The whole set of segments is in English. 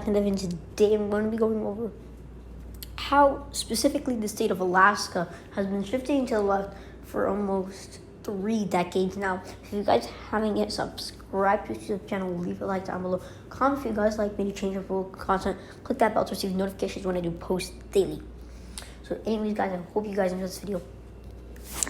And today I'm going to be going over how specifically the state of Alaska has been shifting to the left for almost 3 decades now. If you guys haven't yet subscribed to the YouTube channel, leave a like down below. Comment if you guys like me to change up content. Click that bell to receive notifications when I do post daily. So anyways guys, I hope you guys enjoyed this video.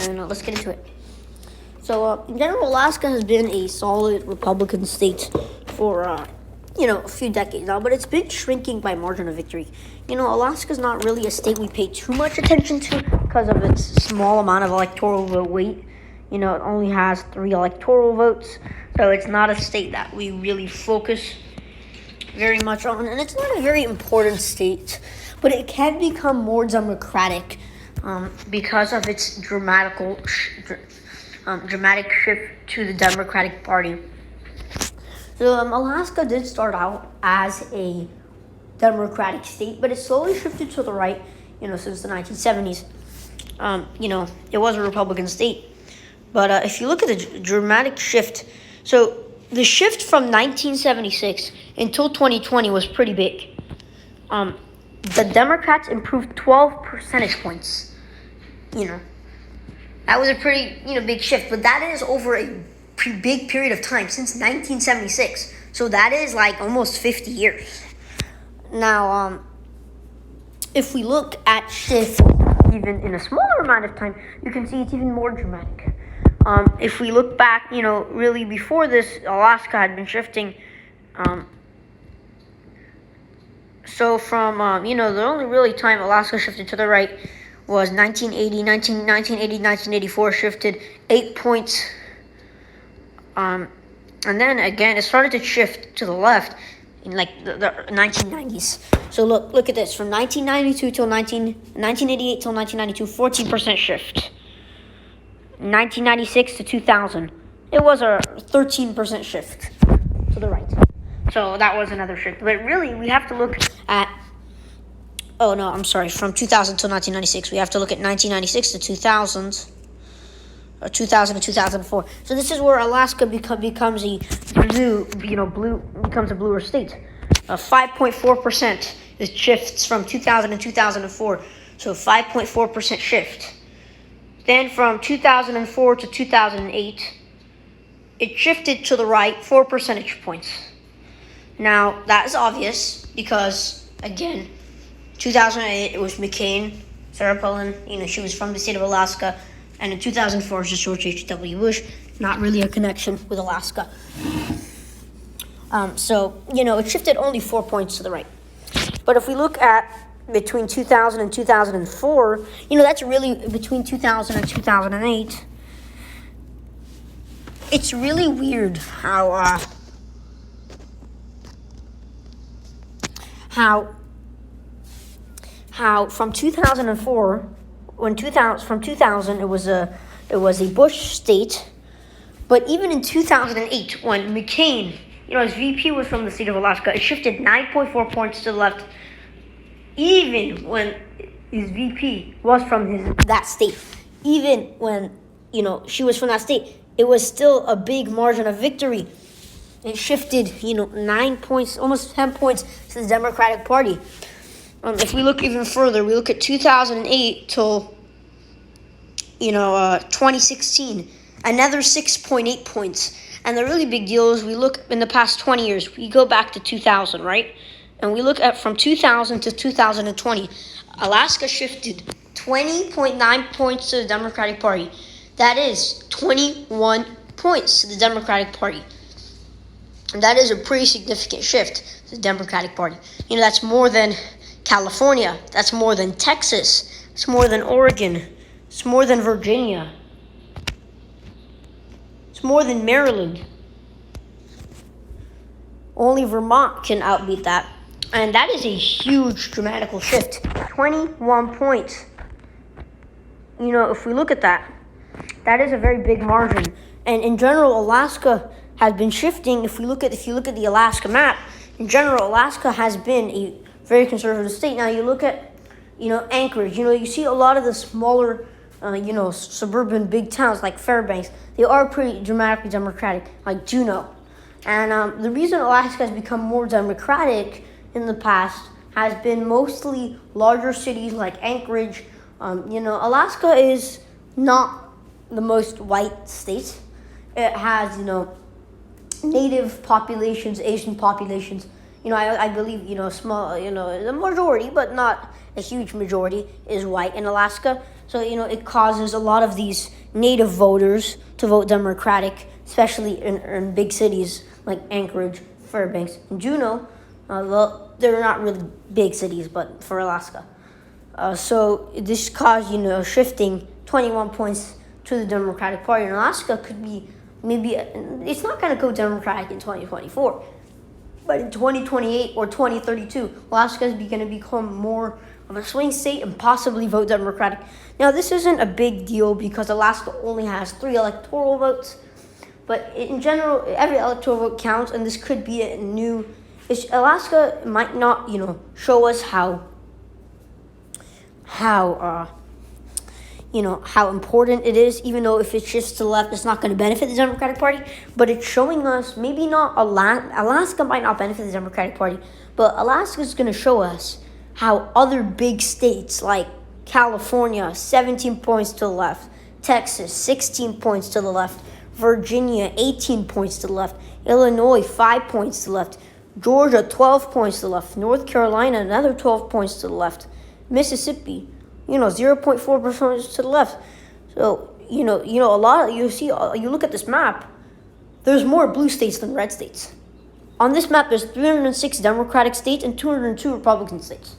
And let's get into it. So in general, Alaska has been a solid Republican state for a few decades now, but it's been shrinking by margin of victory. Alaska's not really a state we pay too much attention to because of its small amount of electoral vote weight. It only has 3 electoral votes, so it's not a state that we really focus very much on, and it's not a very important state, but it can become more democratic because of its dramatic shift to the Democratic Party. So Alaska did start out as a Democratic state, but it slowly shifted to the right, since the 1970s. It was a Republican state. But if you look at the dramatic shift, so the shift from 1976 until 2020 was pretty big. The Democrats improved 12 percentage points. That was a pretty, big shift, but that is over a pretty big period of time since 1976. So that is like almost 50 years. Now, if we look at shift even in a smaller amount of time, you can see it's even more dramatic. If we look back, really before this, Alaska had been shifting. So from, the only really time Alaska shifted to the right was 1980, 1984 shifted 8 points. And then again, it started to shift to the left in the 1990s. So look at this. From 1992 till 1988 till 1992, 14% shift. 1996 to 2000, it was a 13% shift to the right. So that was another shift. But really, we have to look at... From 2000 to 1996, we have to look at 1996 to 2000, or 2000 to 2004. So this is where Alaska becomes a bluer state. 5.4% it shifts from 2000 to 2004. So 5.4% shift. Then from 2004 to 2008, it shifted to the right 4 percentage points. Now that is obvious because again, 2008, it was McCain, Sarah Palin, she was from the state of Alaska. And in 2004, it's just George H.W. Bush, not really a connection with Alaska. It shifted only 4 points to the right. But if we look at between 2000 and 2004, that's really between 2000 and 2008. It's really weird how from 2004, from 2000 it was a Bush state, but even in 2008 when McCain, his VP was from the state of Alaska, it shifted 9.4 points to the left. Even when his VP was from that state, even when she was from that state, it was still a big margin of victory. It shifted 9 points, almost 10 points to the Democratic Party. If we look even further, we look at 2008 till 2016, another 6.8 points. And the really big deal is we look in the past 20 years. We go back to 2000, right? And we look at from 2000 to 2020, Alaska shifted 20.9 points to the Democratic Party. That is 21 points to the Democratic Party. And that is a pretty significant shift to the Democratic Party. That's more than California. That's more than Texas. It's more than Oregon. It's more than Virginia. It's more than Maryland. Only Vermont can outbeat that. And that is a huge dramatical shift. 21 points. If we look at that, that is a very big margin. And in general, Alaska has been shifting. If you look at the Alaska map, in general, Alaska has been a very conservative state. Now you look at, Anchorage. You see a lot of the smaller, suburban big towns like Fairbanks. They are pretty dramatically Democratic, like Juneau. And the reason Alaska has become more democratic in the past has been mostly larger cities like Anchorage. Alaska is not the most white state. It has, native populations, Asian populations. I believe, small, the majority, but not a huge majority, is white in Alaska. So, it causes a lot of these native voters to vote Democratic, especially in big cities like Anchorage, Fairbanks, and Juneau. Well, they're not really big cities, but for Alaska. So this caused, shifting 21 points to the Democratic Party. And Alaska could be it's not going to go Democratic in 2024. But in 2028 or 2032, Alaska is going to become more of a swing state and possibly vote Democratic. Now, this isn't a big deal because Alaska only has 3 electoral votes. But in general, every electoral vote counts, and this could be a new... Alaska might not, show us how important it is, even though if it shifts to the left, it's not going to benefit the Democratic Party. But it's showing us maybe not Alaska might not benefit the Democratic Party, but Alaska is going to show us how other big states like California, 17 points to the left, Texas, 16 points to the left, Virginia, 18 points to the left, Illinois, 5 points to the left, Georgia, 12 points to the left, North Carolina, another 12 points to the left, Mississippi, 0.4% to the left. So, a lot of, you look at this map, there's more blue states than red states. On this map, there's 306 Democratic states and 202 Republican states.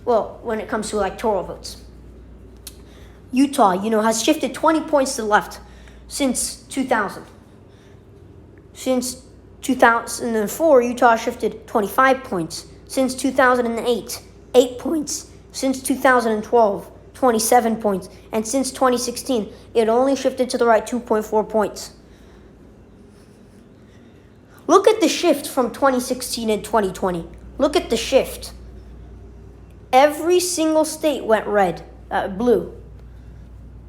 Well, when it comes to electoral votes. Utah, has shifted 20 points to the left since 2000. Since 2004, Utah shifted 25 points. Since 2008, 8 points. Since 2012, 27 points. And since 2016, it only shifted to the right 2.4 points. Look at the shift from 2016 and 2020. Look at the shift. Every single state went blue.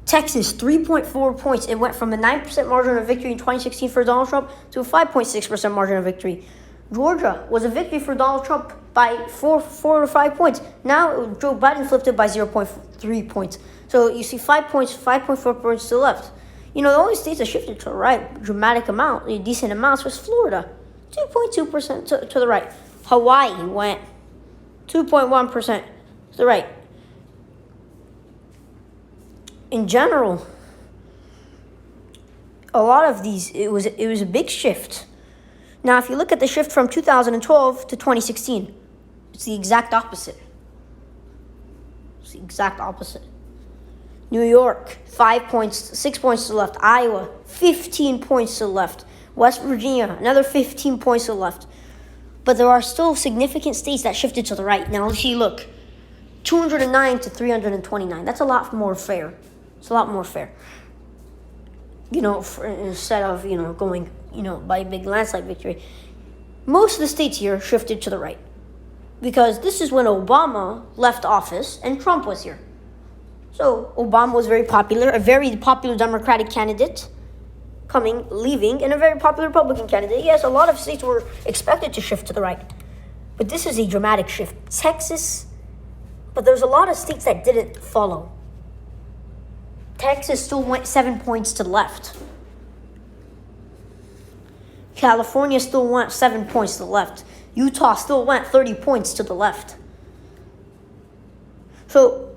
Texas, 3.4 points. It went from a 9% margin of victory in 2016 for Donald Trump to a 5.6% margin of victory. Georgia was a victory for Donald Trump by 4 or 5 points. Now Joe Biden flipped it by 0.3 points. So you see 5 points, 5.4 points to the left. The only states that shifted to the right, dramatic amount, decent amounts, was Florida, 2.2% to the right. Hawaii went 2.1% to the right. In general, a lot of these, it was a big shift. Now, if you look at the shift from 2012 to 2016, it's the exact opposite. It's the exact opposite. New York, 5 points, 6 points to the left. Iowa, 15 points to the left. West Virginia, another 15 points to the left. But there are still significant states that shifted to the right. Now, let's see, look. 209 to 329. That's a lot more fair. It's a lot more fair. Instead of, going, by a big landslide victory. Most of the states here shifted to the right. Because this is when Obama left office and Trump was here. So Obama was very popular, a very popular Democratic candidate leaving, and a very popular Republican candidate. Yes, a lot of states were expected to shift to the right. But this is a dramatic shift. Texas, but there's a lot of states that didn't follow. Texas still went 7 points to the left. California still went 7 points to the left. Utah still went 30 points to the left. So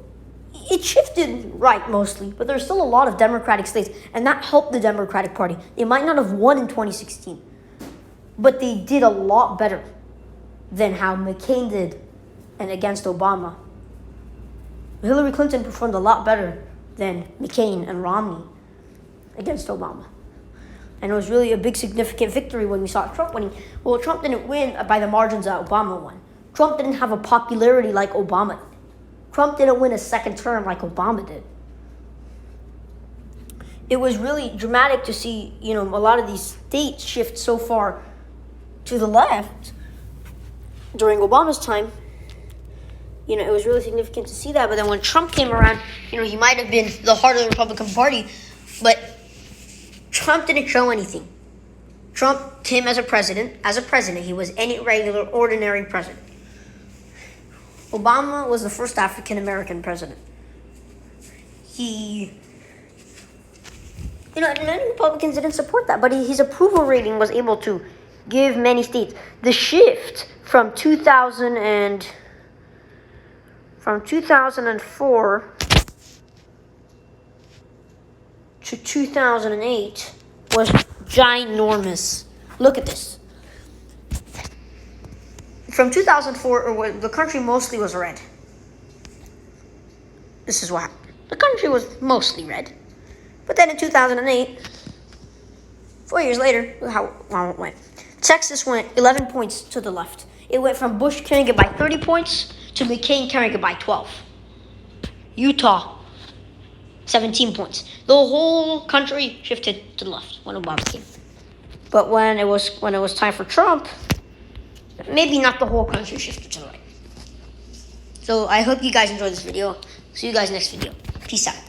it shifted right mostly, but there's still a lot of Democratic states, and that helped the Democratic Party. They might not have won in 2016, but they did a lot better than how McCain did and against Obama. Hillary Clinton performed a lot better than McCain and Romney against Obama. And it was really a big significant victory when we saw Trump winning. Well, Trump didn't win by the margins that Obama won. Trump didn't have a popularity like Obama did. Trump didn't win a second term like Obama did. It was really dramatic to see, a lot of these states shift so far to the left during Obama's time. It was really significant to see that. But then when Trump came around, he might have been the heart of the Republican Party, but Trump didn't show anything. Trump came as a president. He was any regular, ordinary president. Obama was the first African American president. He, and many Republicans didn't support that, but his approval rating was able to give many states the shift from 2004 to 2008 was ginormous. Look at this. From 2004, the country mostly was red. This is what happened. The country was mostly red. But then in 2008, 4 years later, how it went. Texas went 11 points to the left. It went from Bush carrying it by 30 points to McCain carrying it by 12. Utah, 17 points. The whole country shifted to the left when Obama came. But when it was time for Trump, maybe not the whole country shifted to the right. So I hope you guys enjoyed this video. See you guys next video. Peace out.